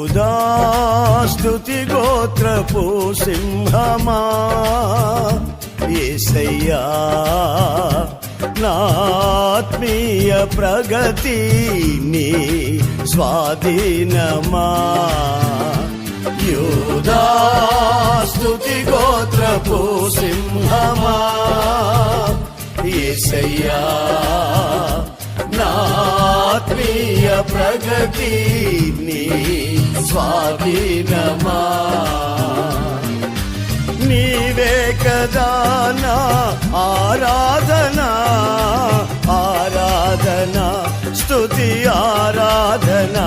యూదా స్తుతి గోత్రపు సింహమా యేసయ్యా నా ఆత్మీయ ప్రగతి నీ స్వాధీనమా యూదా స్తుతి గోత్రపు సింహమా యేసయ్యా నా ఆత్మీయ ప్రగతి నీ స్వాధీనమా నీవే కదా నా ఆరాధనా ఆరాధనా స్తుతి ఆరాధనా